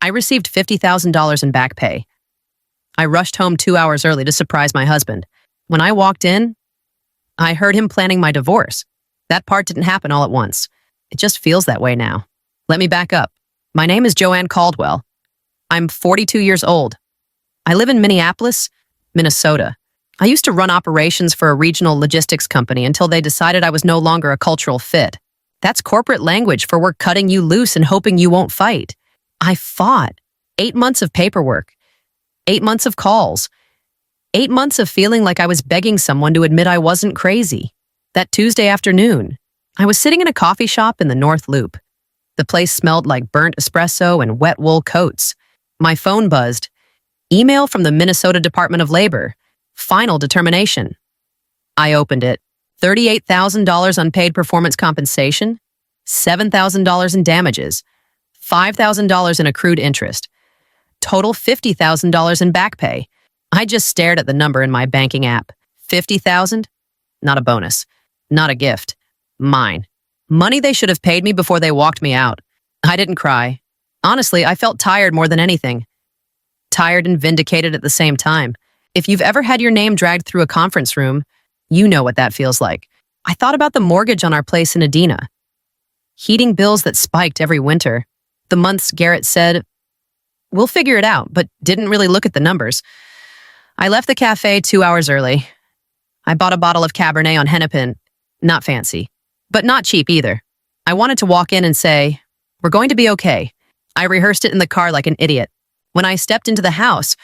I received $50,000 in back pay. I rushed home 2 hours early to surprise my husband. When I walked in, I heard him planning my divorce. That part didn't happen all at once. It just feels that way now. Let me back up. My name is Joanne Caldwell. I'm 42 years old. I live in Minneapolis, Minnesota. I used to run operations for a regional logistics company until they decided I was no longer a cultural fit. That's corporate language for we're cutting you loose and hoping you won't fight. I fought. 8 months of paperwork. 8 months of calls. 8 months of feeling like I was begging someone to admit I wasn't crazy. That Tuesday afternoon, I was sitting in a coffee shop in the North Loop. The place smelled like burnt espresso and wet wool coats. My phone buzzed. Email from the Minnesota Department of Labor. Final determination. I opened it. $38,000 unpaid performance compensation, $7,000 in damages, $5,000 in accrued interest, total $50,000 in back pay. I just stared at the number in my banking app. $50,000? Not a bonus. Not a gift. Mine. Money they should have paid me before they walked me out. I didn't cry. Honestly, I felt tired more than anything. Tired and vindicated at the same time. If you've ever had your name dragged through a conference room, you know what that feels like. I thought about the mortgage on our place in Adena. Heating bills that spiked every winter. The months Garrett said, "We'll figure it out," but didn't really look at the numbers. I left the cafe 2 hours early. I bought a bottle of Cabernet on Hennepin. Not fancy, but not cheap either. I wanted to walk in and say, "We're going to be okay." I rehearsed it in the car like an idiot. When I stepped into the house,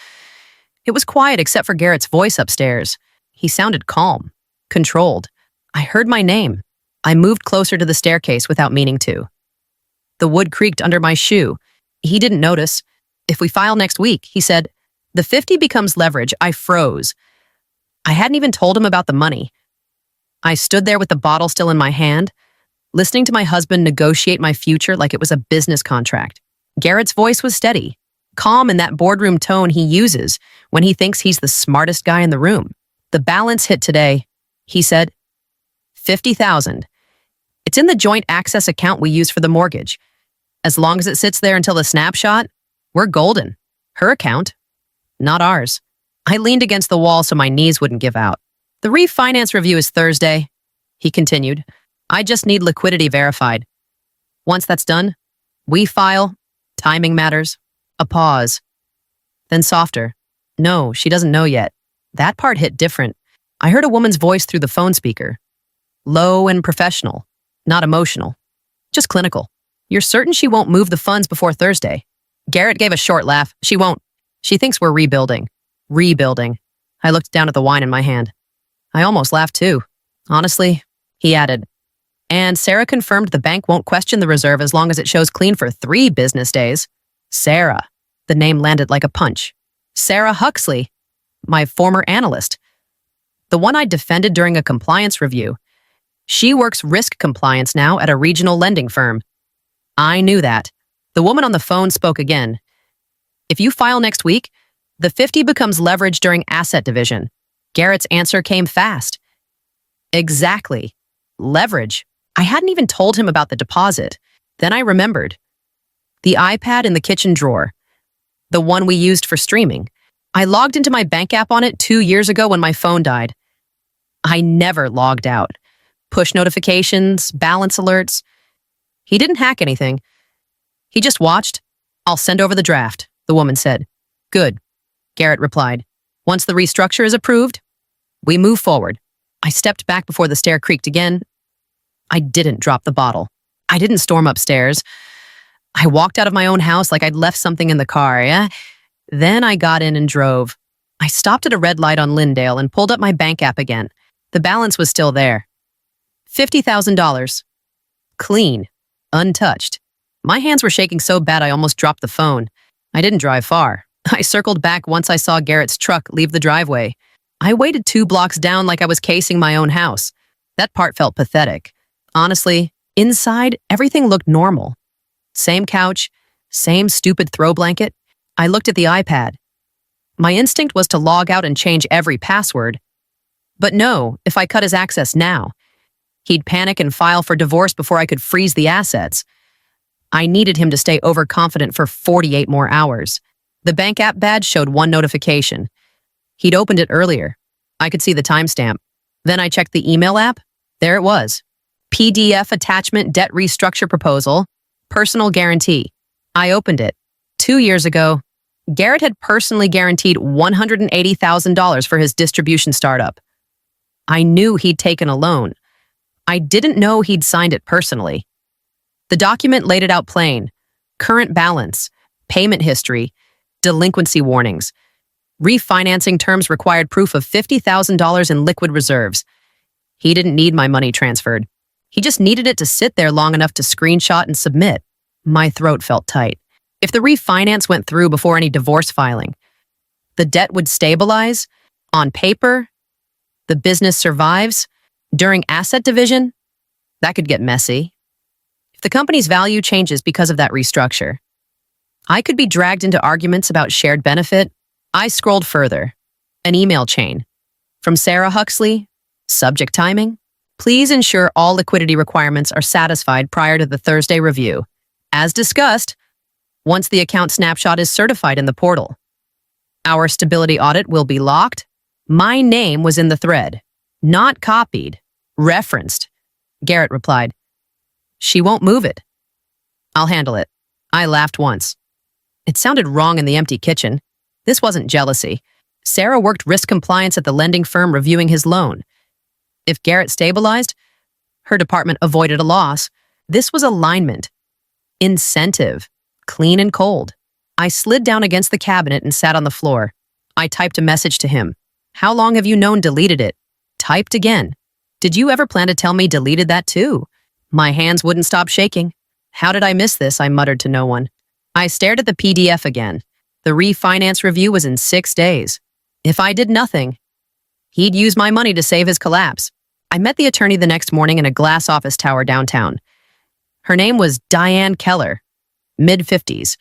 it was quiet except for Garrett's voice upstairs. He sounded calm, controlled. I heard my name. I moved closer to the staircase without meaning to. The wood creaked under my shoe. He didn't notice. "If we file next week," he said, "the 50 becomes leverage." I froze. I hadn't even told him about the money. I stood there with the bottle still in my hand, listening to my husband negotiate my future like it was a business contract. Garrett's voice was steady, calm in that boardroom tone he uses when he thinks he's the smartest guy in the room. "The balance hit today," he said. 50,000. It's in the joint access account we use for the mortgage. As long as it sits there until the snapshot, we're golden. Her account, not ours. I leaned against the wall so my knees wouldn't give out. "The refinance review is Thursday," he continued. "I just need liquidity verified. Once that's done, we file. Timing matters." A pause. Then softer. "No, she doesn't know yet." That part hit different. I heard a woman's voice through the phone speaker. Low and professional, not emotional, just clinical. "You're certain she won't move the funds before Thursday?" Garrett gave a short laugh. "She won't. She thinks we're rebuilding." Rebuilding. I looked down at the wine in my hand. I almost laughed too. "Honestly," he added. "And Sarah confirmed the bank won't question the reserve as long as it shows clean for 3 business days." Sarah. The name landed like a punch. Sarah Huxley, my former analyst. The one I defended during a compliance review. She works risk compliance now at a regional lending firm. I knew that. The woman on the phone spoke again. "If you file next week, the 50 becomes leverage during asset division." Garrett's answer came fast. "Exactly. Leverage." I hadn't even told him about the deposit. Then I remembered. The iPad in the kitchen drawer. The one we used for streaming. I logged into my bank app on it 2 years ago when my phone died. I never logged out. Push notifications, balance alerts. He didn't hack anything. He just watched. "I'll send over the draft," the woman said. "Good," Garrett replied. "Once the restructure is approved, we move forward." I stepped back before the stair creaked again. I didn't drop the bottle. I didn't storm upstairs. I walked out of my own house like I'd left something in the car, yeah? Then I got in and drove. I stopped at a red light on Lyndale and pulled up my bank app again. The balance was still there. $50,000. Clean. Untouched. My hands were shaking so bad I almost dropped the phone. I didn't drive far. I circled back once I saw Garrett's truck leave the driveway. I waited 2 blocks down like I was casing my own house. That part felt pathetic. Honestly, inside, everything looked normal. Same couch, same stupid throw blanket. I looked at the iPad. My instinct was to log out and change every password. But no, if I cut his access now, he'd panic and file for divorce before I could freeze the assets. I needed him to stay overconfident for 48 more hours. The bank app badge showed one notification. He'd opened it earlier. I could see the timestamp. Then I checked the email app. There it was. PDF attachment debt restructure proposal, personal guarantee. I opened it. 2 years ago, Garrett had personally guaranteed $180,000 for his distribution startup. I knew he'd taken a loan. I didn't know he'd signed it personally. The document laid it out plain. Current balance, payment history, delinquency warnings. Refinancing terms required proof of $50,000 in liquid reserves. He didn't need my money transferred. He just needed it to sit there long enough to screenshot and submit. My throat felt tight. If the refinance went through before any divorce filing, the debt would stabilize. On paper, the business survives. During asset division, that could get messy. If the company's value changes because of that restructure, I could be dragged into arguments about shared benefit. I scrolled further. An email chain. From Sarah Huxley, subject timing. Please ensure all liquidity requirements are satisfied prior to the Thursday review. As discussed, once the account snapshot is certified in the portal. Our stability audit will be locked. My name was in the thread. Not copied. Referenced. Garrett replied. She won't move it. I'll handle it. I laughed once. It sounded wrong in the empty kitchen. This wasn't jealousy. Sarah worked risk compliance at the lending firm reviewing his loan. If Garrett stabilized, her department avoided a loss. This was alignment. Incentive. Clean and cold. I slid down against the cabinet and sat on the floor. I typed a message to him. How long have you known deleted it? Typed again. Did you ever plan to tell me deleted that too? My hands wouldn't stop shaking. How did I miss this? I muttered to no one. I stared at the PDF again. The refinance review was in 6 days. If I did nothing, he'd use my money to save his collapse. I met the attorney the next morning in a glass office tower downtown. Her name was Diane Keller, mid-50s.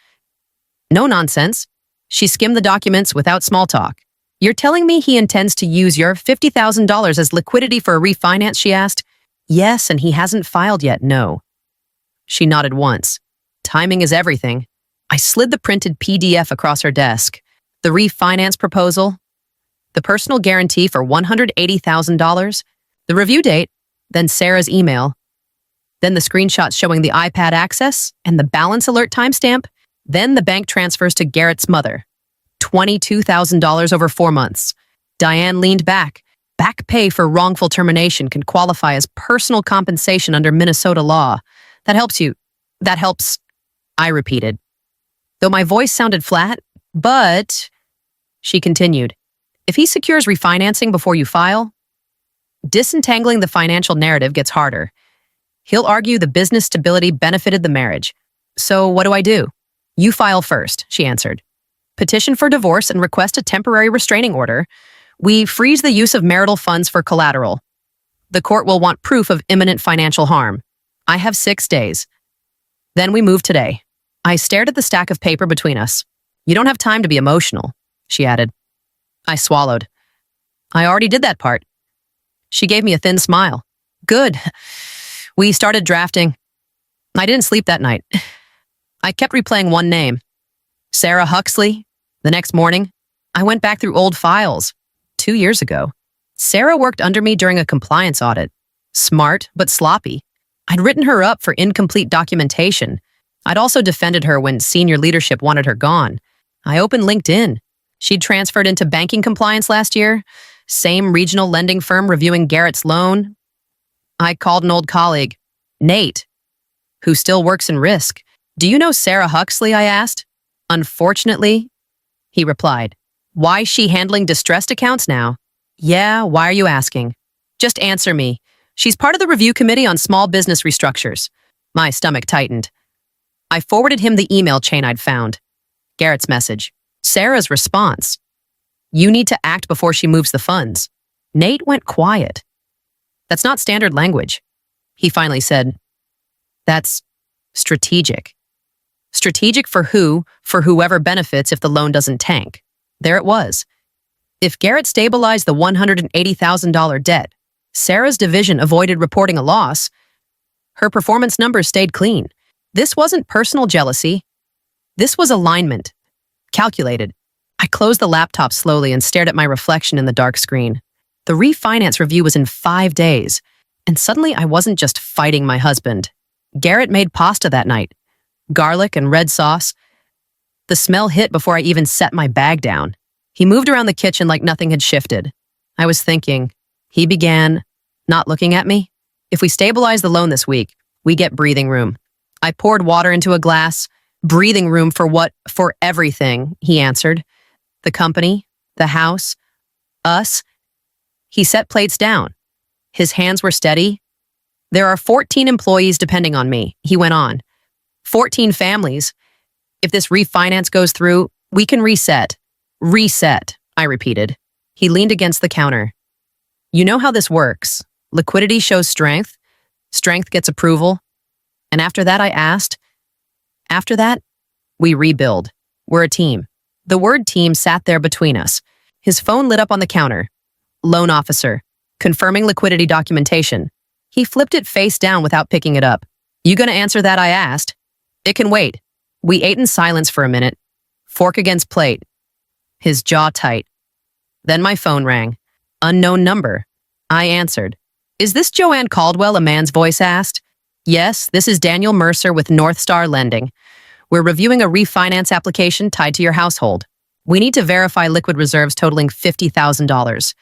No nonsense. She skimmed the documents without small talk. You're telling me he intends to use your $50,000 as liquidity for a refinance, she asked. Yes, and he hasn't filed yet, no. She nodded once. Timing is everything. I slid the printed PDF across her desk. The refinance proposal, the personal guarantee for $180,000, the review date, then Sarah's email, then the screenshots showing the iPad access and the balance alert timestamp, then the bank transfers to Garrett's mother. $22,000 over 4 months. Diane leaned back. Back pay for wrongful termination can qualify as personal compensation under Minnesota law. That helps you. That helps, I repeated. Though my voice sounded flat, but, she continued, if he secures refinancing before you file, disentangling the financial narrative gets harder. He'll argue the business stability benefited the marriage. So what do? You file first, she answered. Petition for divorce and request a temporary restraining order. We freeze the use of marital funds for collateral. The court will want proof of imminent financial harm. I have 6 days. Then we move today. I stared at the stack of paper between us. You don't have time to be emotional, she added. I swallowed. I already did that part. She gave me a thin smile. Good. We started drafting. I didn't sleep that night. I kept replaying one name. Sarah Huxley. The next morning, I went back through old files. 2 years ago. Sarah worked under me during a compliance audit. Smart, but sloppy. I'd written her up for incomplete documentation. I'd also defended her when senior leadership wanted her gone. I opened LinkedIn. She'd transferred into banking compliance last year. Same regional lending firm reviewing Garrett's loan. I called an old colleague, Nate, who still works in risk. Do you know Sarah Huxley? I asked. Unfortunately, he replied. Why is she handling distressed accounts now? Yeah, why are you asking? Just answer me. She's part of the review committee on small business restructures. My stomach tightened. I forwarded him the email chain I'd found. Garrett's message. Sarah's response. You need to act before she moves the funds. Nate went quiet. That's not standard language. He finally said, that's strategic. Strategic for who? For whoever benefits if the loan doesn't tank. There it was. If Garrett stabilized the $180,000 debt, Sarah's division avoided reporting a loss. Her performance numbers stayed clean. This wasn't personal jealousy. This was alignment. Calculated. I closed the laptop slowly and stared at my reflection in the dark screen. The refinance review was in 5 days, and suddenly I wasn't just fighting my husband. Garrett made pasta that night. Garlic and red sauce. The smell hit before I even set my bag down. He moved around the kitchen like nothing had shifted. I was thinking. He began, not looking at me. If we stabilize the loan this week, we get breathing room. I poured water into a glass. Breathing room for what? For everything, he answered. The company, the house, us. He set plates down. His hands were steady. There are 14 employees depending on me, he went on. 14 families. If this refinance goes through, we can reset. Reset, I repeated. He leaned against the counter. You know how this works. Liquidity shows strength. Strength gets approval. And after that, I asked. After that, we rebuild. We're a team. The word team sat there between us. His phone lit up on the counter. Loan officer. Confirming liquidity documentation. He flipped it face down without picking it up. You gonna answer that, I asked. It can wait. We ate in silence for a minute. Fork against plate. His jaw tight. Then my phone rang. Unknown number. I answered. Is this Joanne Caldwell, a man's voice asked. Yes, this is Daniel Mercer with North Star Lending. We're reviewing a refinance application tied to your household. We need to verify liquid reserves totaling $50,000.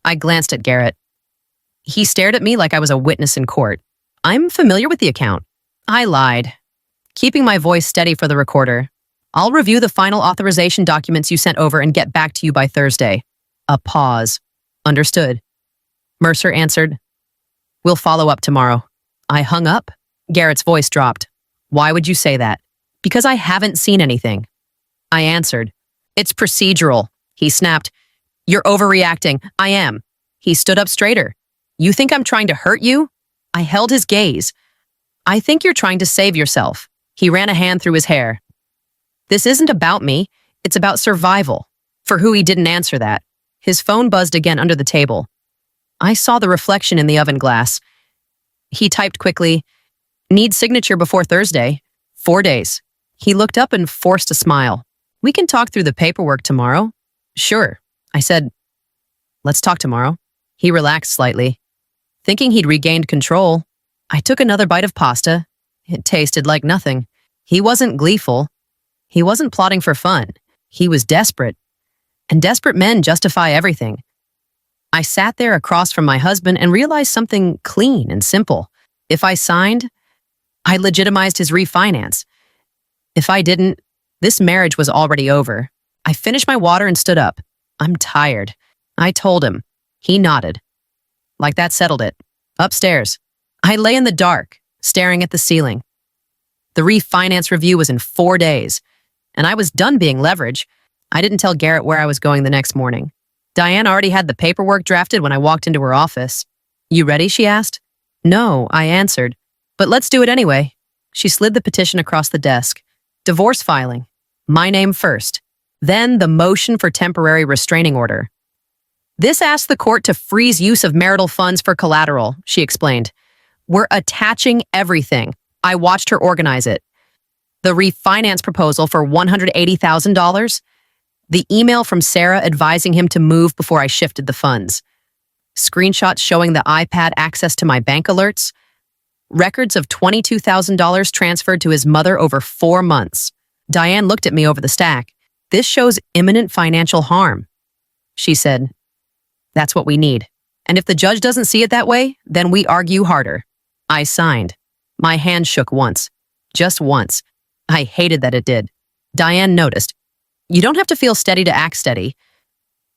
I glanced at Garrett. He stared at me like I was a witness in court. I'm familiar with the account. I lied, keeping my voice steady for the recorder. I'll review the final authorization documents you sent over and get back to you by Thursday. A pause. Understood. Mercer answered. We'll follow up tomorrow. I hung up. Garrett's voice dropped. Why would you say that? Because I haven't seen anything. I answered. It's procedural. He snapped. You're overreacting. I am. He stood up straighter. You think I'm trying to hurt you? I held his gaze. I think you're trying to save yourself. He ran a hand through his hair. This isn't about me. It's about survival. For who he didn't answer that. His phone buzzed again under the table. I saw the reflection in the oven glass. He typed quickly, need signature before Thursday. 4 days. He looked up and forced a smile. We can talk through the paperwork tomorrow. Sure. I said, let's talk tomorrow. He relaxed slightly. Thinking he'd regained control, I took another bite of pasta. It tasted like nothing. He wasn't gleeful. He wasn't plotting for fun. He was desperate. And desperate men justify everything. I sat there across from my husband and realized something clean and simple. If I signed, I legitimized his refinance. If I didn't, this marriage was already over. I finished my water and stood up. I'm tired. I told him. He nodded. Like that settled it. Upstairs. I lay in the dark, staring at the ceiling. The refinance review was in 4 days, and I was done being leverage. I didn't tell Garrett where I was going the next morning. Diane already had the paperwork drafted when I walked into her office. You ready? She asked. No, I answered. But let's do it anyway. She slid the petition across the desk. Divorce filing. My name first. Then the motion for temporary restraining order. This asked the court to freeze use of marital funds for collateral, she explained. We're attaching everything. I watched her organize it. The refinance proposal for $180,000. The email from Sarah advising him to move before I shifted the funds. Screenshots showing the iPad access to my bank alerts. Records of $22,000 transferred to his mother over 4 months. Diane looked at me over the stack. This shows imminent financial harm. She said, that's what we need. And if the judge doesn't see it that way, then we argue harder. I signed. My hand shook once. Just once. I hated that it did. Diane noticed. You don't have to feel steady to act steady.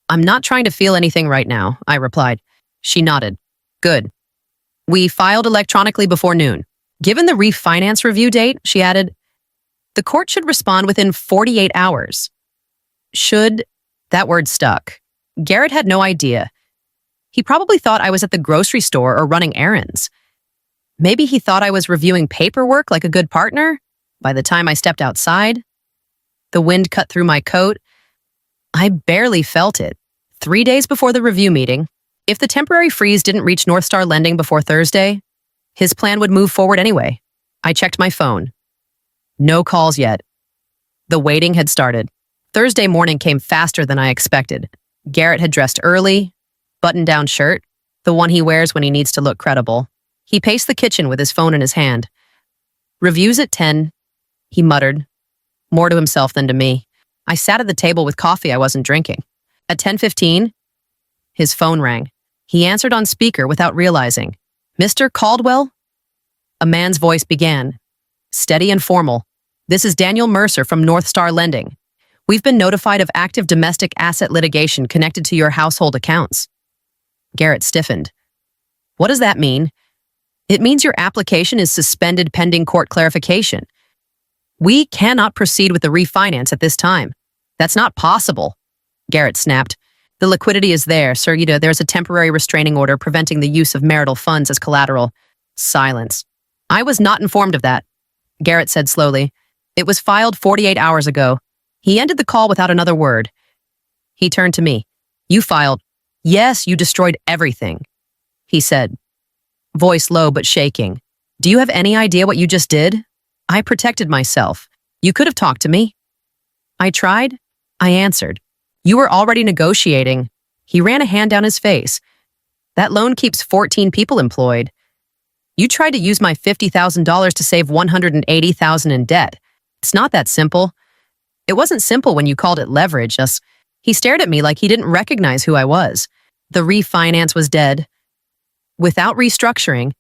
I'm not trying to feel anything right now, I replied. She nodded. Good. We filed electronically before noon. Given the refinance review date, she added, the court should respond within 48 hours. Should, that word stuck. Garrett had no idea. He probably thought I was at the grocery store or running errands. Maybe he thought I was reviewing paperwork like a good partner. By the time I stepped outside, the wind cut through my coat. I barely felt it. 3 days before the review meeting, if the temporary freeze didn't reach North Star Lending before Thursday, his plan would move forward anyway. I checked my phone. No calls yet. The waiting had started. Thursday morning came faster than I expected. Garrett had dressed early, button-down shirt, the one he wears when he needs to look credible. He paced the kitchen with his phone in his hand. "Reviews at 10, he muttered, more to himself than to me. I sat at the table with coffee I wasn't drinking. At 10:15, his phone rang. He answered on speaker without realizing. "Mr. Caldwell?" A man's voice began, steady and formal. "This is Daniel Mercer from North Star Lending. We've been notified of active domestic asset litigation connected to your household accounts." Garrett stiffened. "What does that mean?" "It means your application is suspended pending court clarification. We cannot proceed with the refinance at this time." "That's not possible," Garrett snapped. "The liquidity is there, sir. There's a temporary restraining order preventing the use of marital funds as collateral." Silence. "I was not informed of that," Garrett said slowly. "It was filed 48 hours ago." He ended the call without another word. He turned to me. "You filed." "Yes, you destroyed everything," he said, voice low but shaking. "Do you have any idea what you just did?" "I protected myself. You could have talked to me." "I tried," I answered. "You were already negotiating." He ran a hand down his face. "That loan keeps 14 people employed. You tried to use my $50,000 to save $180,000 in debt. It's not that simple." "It wasn't simple when you called it leverage." He stared at me like he didn't recognize who I was. The refinance was dead. Without restructuring,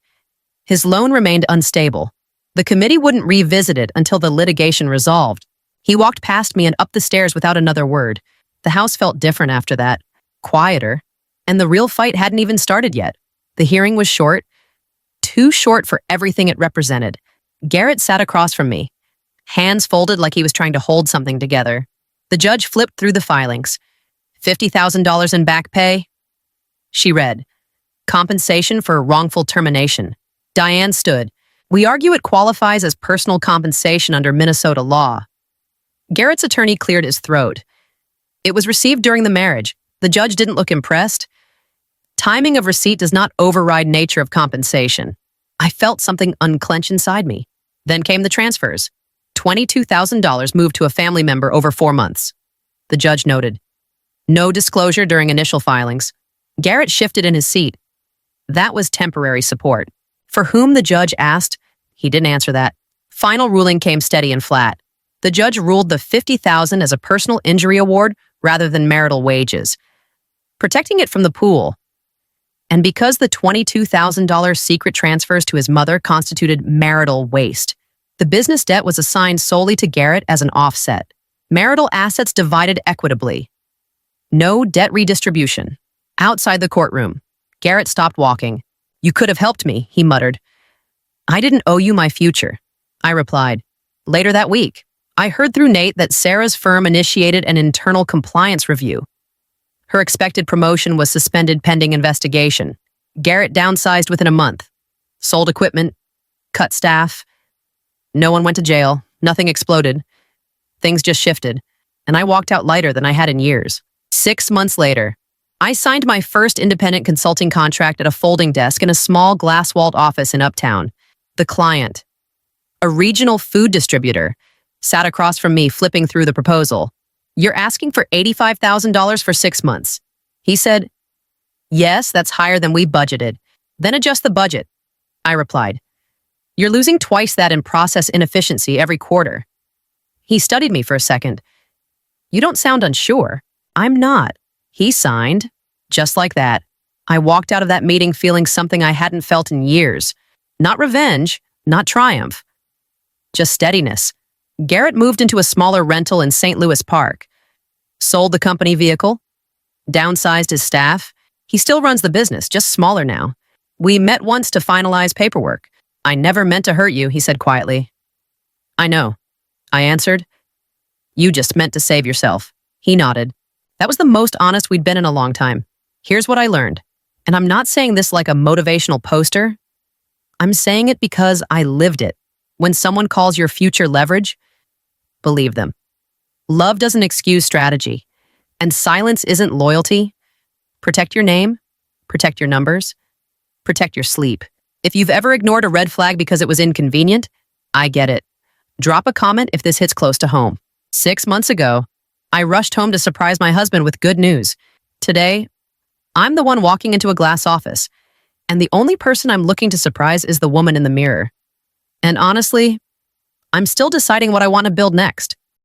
his loan remained unstable. The committee wouldn't revisit it until the litigation resolved. He walked past me and up the stairs without another word. The house felt different after that, quieter, and the real fight hadn't even started yet. The hearing was short, too short for everything it represented. Garrett sat across from me, hands folded like he was trying to hold something together. The judge flipped through the filings. $50,000 in back pay. She read, "Compensation for wrongful termination." Diane stood. "We argue it qualifies as personal compensation under Minnesota law." Garrett's attorney cleared his throat. "It was received during the marriage. The judge didn't look impressed. Timing of receipt does not override nature of compensation." I felt something unclench inside me. Then came the transfers. $22,000 moved to a family member over 4 months. The judge noted, "No disclosure during initial filings." Garrett shifted in his seat. That was temporary support. For whom the judge asked, he didn't answer that. Final ruling came steady and flat. The judge ruled the $50,000 as a personal injury award rather than marital wages, protecting it from the pool. And because the $22,000 secret transfers to his mother constituted marital waste, the business debt was assigned solely to Garrett as an offset. Marital assets divided equitably. No debt redistribution. Outside the courtroom, Garrett stopped walking. "You could have helped me," he muttered. "I didn't owe you my future," I replied. Later that week, I heard through Nate that Sarah's firm initiated an internal compliance review. Her expected promotion was suspended pending investigation. Garrett downsized within a month. Sold equipment, cut staff. No one went to jail. Nothing exploded. Things just shifted, and I walked out lighter than I had in years. 6 months later, I signed my first independent consulting contract at a folding desk in a small glass-walled office in Uptown. The client, a regional food distributor, sat across from me flipping through the proposal. "You're asking for $85,000 for 6 months." He said, "Yes, that's higher than we budgeted." "Then adjust the budget," I replied. "You're losing twice that in process inefficiency every quarter." He studied me for a second. "You don't sound unsure." "I'm not." He signed. Just like that. I walked out of that meeting feeling something I hadn't felt in years. Not revenge, not triumph. Just steadiness. Garrett moved into a smaller rental in St. Louis Park. Sold the company vehicle. Downsized his staff. He still runs the business, just smaller now. We met once to finalize paperwork. "I never meant to hurt you," he said quietly. "I know," I answered. "You just meant to save yourself." He nodded. That was the most honest we'd been in a long time. Here's what I learned. And I'm not saying this like a motivational poster. I'm saying it because I lived it. When someone calls your future leverage, believe them. Love doesn't excuse strategy. And silence isn't loyalty. Protect your name. Protect your numbers. Protect your sleep. If you've ever ignored a red flag because it was inconvenient, I get it. Drop a comment if this hits close to home. 6 months ago, I rushed home to surprise my husband with good news. Today, I'm the one walking into a glass office, and the only person I'm looking to surprise is the woman in the mirror. And honestly, I'm still deciding what I want to build next.